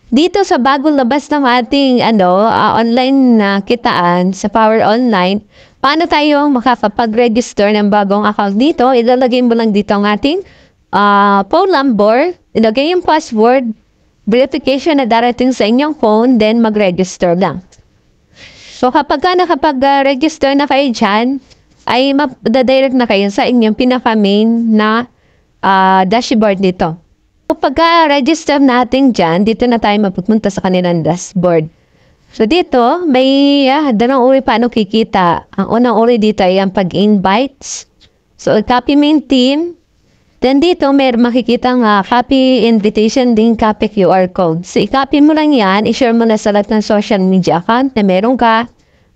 Dito sa bagong labas ng ating online na kitaan sa Power Online, paano tayo makakapag-register ng bagong account dito? Ilalagay mo lang dito ang ating phone number, ilagay yung password, verification na darating sa inyong phone, then mag-register lang. So kapag nakapag-register na kayo dyan, ay madadirect na kayo sa inyong pinaka-main na dashboard dito. Kapag register natin dyan, dito na tayo mapupunta sa kanilang dashboard. So dito, may dalawang uri paano kikita. Ang unang uri dito ay ang pag-invites. So copy main team. Then dito, may makikita nga copy invitation din, copy QR code. So i-copy mo lang yan, i-share mo na sa lahat ng social media account na meron ka.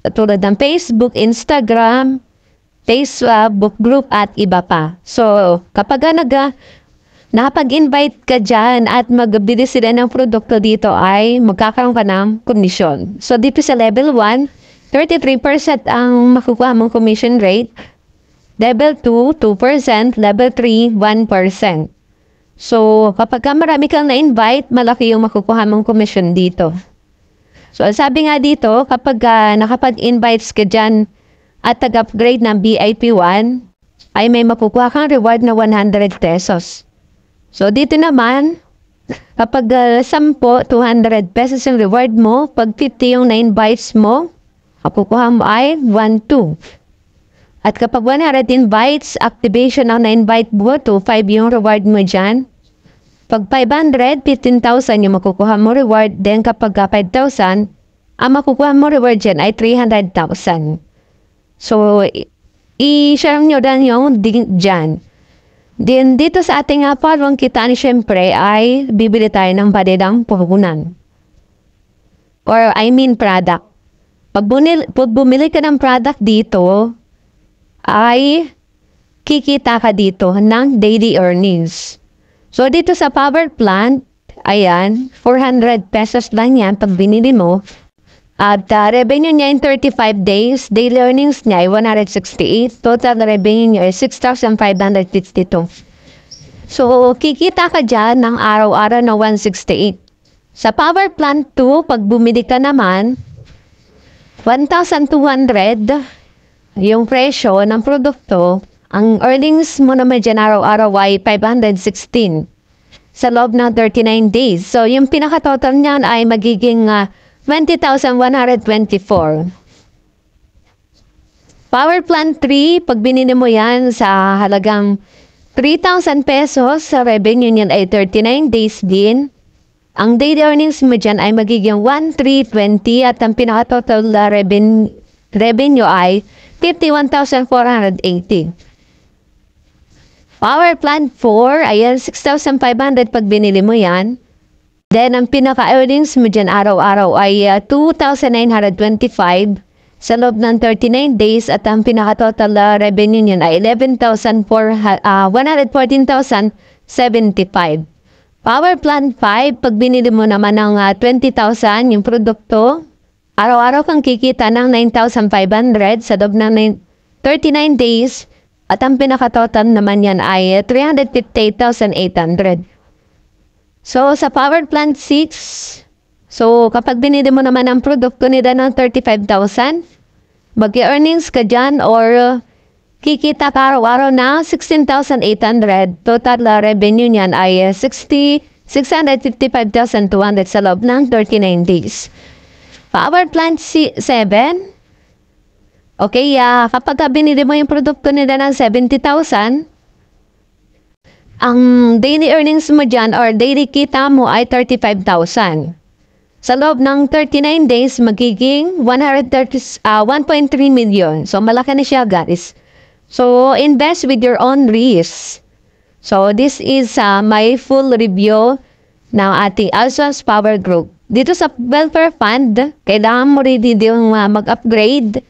Tulad ng Facebook, Instagram, Facebook group at iba pa. So kapag nakapag-invite ka dyan at magbili sila ng produkto dito ay magkakaroon ka ng komisyon. So dito sa level 1, 33% ang makukuha mong commission rate. Level 2, 2%. Level 3, 1%. So kapag marami kang na-invite, malaki yung makukuha mong commission dito. So sabi nga dito, kapag nakapag-invites ka dyan at tag-upgrade ng VIP 1, ay may makukuha kang reward na 100 pesos. So, dito naman, kapag 10, 200 pesos yung reward mo. Pag 50 yung na-invites mo, makukuha mo ay 1-2. At kapag 100 invites, activation ng na-invite mo, 2-5 yung reward mo dyan. Pag 500, 15,000 yung makukuha mo reward. Then kapag 5,000, ang makukuha mo reward dyan ay 300,000. So, i-share nyo dan yung dyan. Then, dito sa ating paluang kitaan, syempre, ay bibili tayo ng padedang puhunan. Or, product. Pag bumili ka ng product dito, ay kikita ka dito ng daily earnings. So, dito sa power plant, ayan, 400 pesos lang yan pag binili mo. At revenue niya in 35 days, daily earnings niya ay 168, total revenue niya ay 6,552. So, kikita ka dyan ng araw-araw na 168. Sa power plant 2, pag bumili ka naman, 1,200 yung presyo ng produkto, ang earnings mo naman dyan araw-araw ay 516 sa loob ng 39 days. So, yung pinaka-total niyan ay magiging 20,124. Power plant 3, pag binili mo yan sa halagang 3,000 pesos, sa revenue niyan ay 39 days din. Ang daily earnings mo dyan ay magiging 1,320 at ang pinaka-total revenue ay 51,480. Power plant 4, ayan, 6,500 pag binili mo yan. Then, ang pinaka-earnings mo dyan araw-araw ay 2,925 sa loob ng 39 days at ang pinaka-total revenue niyan ay 114,075. Power plant 5, pag binili mo naman ng 20,000 yung produkto, araw-araw kang kikita ng 9,500 sa loob ng 39 days at ang pinaka-total naman yan ay 358,800. So, sa power plant 6, so kapag binili mo naman ang produkto nila ng 35,000, mag-earnings ka dyan or kikita ka araw-araw na 16,800. Total revenue niyan ay 655,200 sa loob ng 39 days. Power plant 7, okay, kapag binili mo yung produkto nila ng 70,000, ang daily earnings mo dyan or daily kita mo ay 35,000. Sa loob ng 39 days, magiging 1.3 million. So, malaki na siya, guys. So, invest with your own risk. So, this is my full review ng ating Alsos Power Group. Dito sa welfare fund, kailangan mo rin yung mag-upgrade.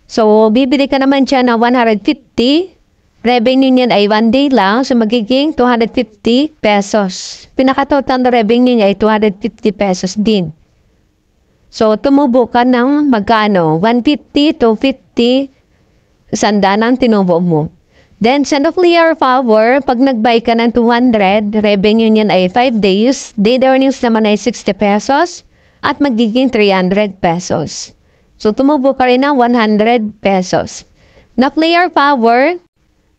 So, bibili ka naman siya ng 150. Revenue niyan ay 1 day lang, so magiging 250 pesos. Pinaka-total na revenue niya ay 250 pesos din. So, tumubo ka ng magkano? 150 to 50 sanda ng tinubo mo. Then, sa nuclear power, pag nag-buy ka ng 200, revenue niyan ay 5 days, daily earnings naman ay 60 pesos, at magiging 300 pesos. So, tumubo ka rin ng 100 pesos. Nuclear power,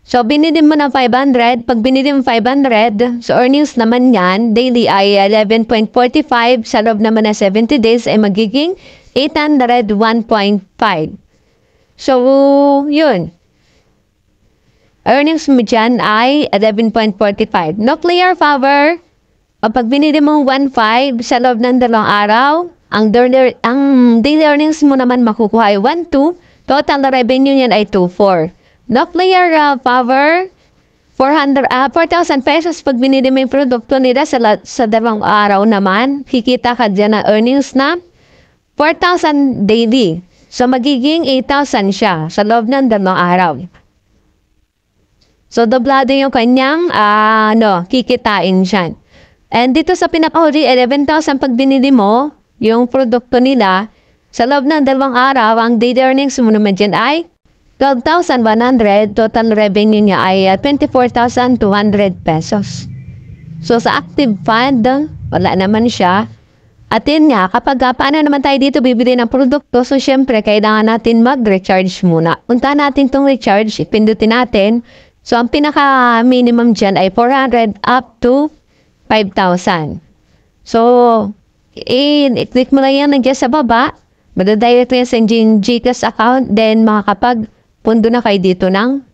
so binili mo ng 500, pag binili mo 500, so earnings naman yan, daily ay 11.45, sa loob naman na 70 days ay magiging 801.5. So, yun. Earnings mo dyan ay 11.45. Nuclear power, pag binili mo 1.5 sa loob ng 2 araw, ang daily earnings mo naman makukuha ay 1.2, total revenue niyan ay 2.4. Nuclear power, 4,000 pesos pag binili mo yung produkto nila sa 2 araw naman, kikita ka dyan na earnings na 4,000 daily. So, magiging 8,000 siya sa loob ng 2 araw. So, doblado yung kanyang, kikitain siya. And dito sa pinakahuli, 11,000 pag binili mo, yung produkto nila, sa loob ng 2 araw, ang daily earnings mo naman dyan ay 12,100. Total revenue niya ay 24,200 pesos. So, sa active fund, wala naman siya. At yun nga, kapag paano naman tayo dito bibili ng produkto, so syempre, kailangan natin mag-recharge muna. Punta natin itong recharge, ipindutin natin. So, ang pinaka-minimum dyan ay 400 up to 5,000. So, i-click mo lang yan nandiyan sa baba. Madadirect yan sa GCash account. Then, makakapag-pundo na kayo dito ng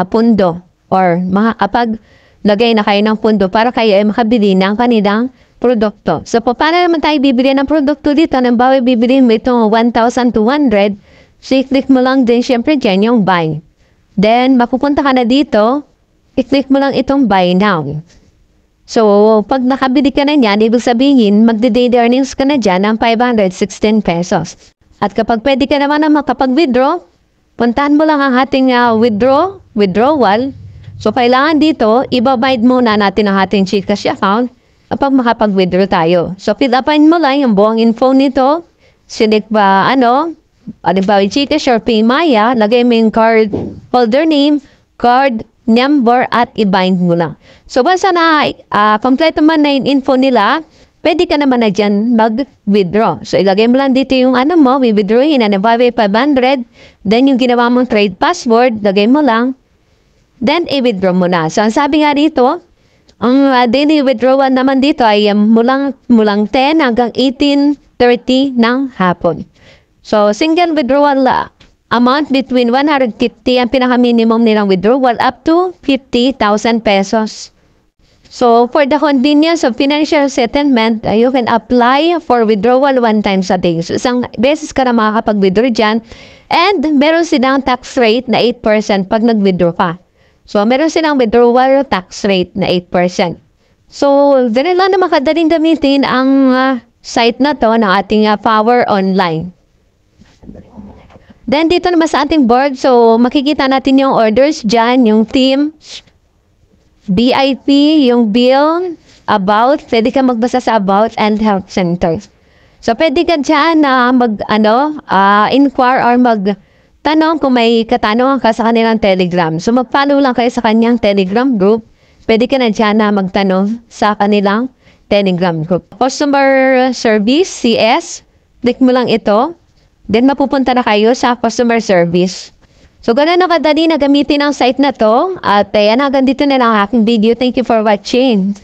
pundo. Or makakapag lagay na kayo ng pundo para kayo ay makabili ng kanilang produkto. So, paano naman tayo bibili ng produkto dito? Nang bawi bibili mo itong 1,200, so i-click mo lang din syempre dyan yung buy. Then, mapupunta ka na dito, i-click mo lang itong buy now. So, pag nakabili ka na niyan, ibig sabihin, magde-daily earnings ka na dyan ng 516 pesos. At kapag pwede ka naman na makapag-withdraw, puntahan mo lang ang ating withdrawal. So, kailangan dito, ibabayad muna natin ang ating GCash account kapag makapag-withdraw tayo. So, fill upan mo lang yung buong info nito. Select ba, halimbawa, GCash or PayMaya, lagay mo yung card holder name, card number, at i-bind mo lang. So, once na kompleto man na yung info nila, pwede ka naman na dyan mag-withdraw. So, ilagay mo lang dito yung withdrawin na 500, then yung ginawa mong trade password, lagay mo lang, then i-withdraw mo na. So, ang sabi nga dito, ang daily withdrawal naman dito ay mulang 10 hanggang 18:30 ng hapon. So, single withdrawal amount between 150 ang pinaka-minimum nilang withdrawal up to 50,000 pesos. So, for the convenience of financial settlement, you can apply for withdrawal 1 time a day. So, isang beses ka na makakapag-withdraw dyan. And, meron silang tax rate na 8% pag nag-withdraw ka. So, meron silang withdrawal tax rate na 8%. So, ganun lang na makadaling gamitin ang site na to ng ating Power Online. Then, dito naman sa ating board, so, makikita natin yung orders dyan, yung team, BIP, yung bill, about, pwede ka magbasa sa about and health center. So, pwede ka dyan na inquire or magtanong kung may katanungan ka sa kanilang Telegram. So, mag-follow lang kayo sa kanyang Telegram group. Pwede ka na dyan na magtanong sa kanilang Telegram group. Customer Service, CS, click mo lang ito. Then, mapupunta na kayo sa customer service. So, ganun na kadali na gamitin ang site na to. At, hanggang dito na lang ang aking video. Thank you for watching.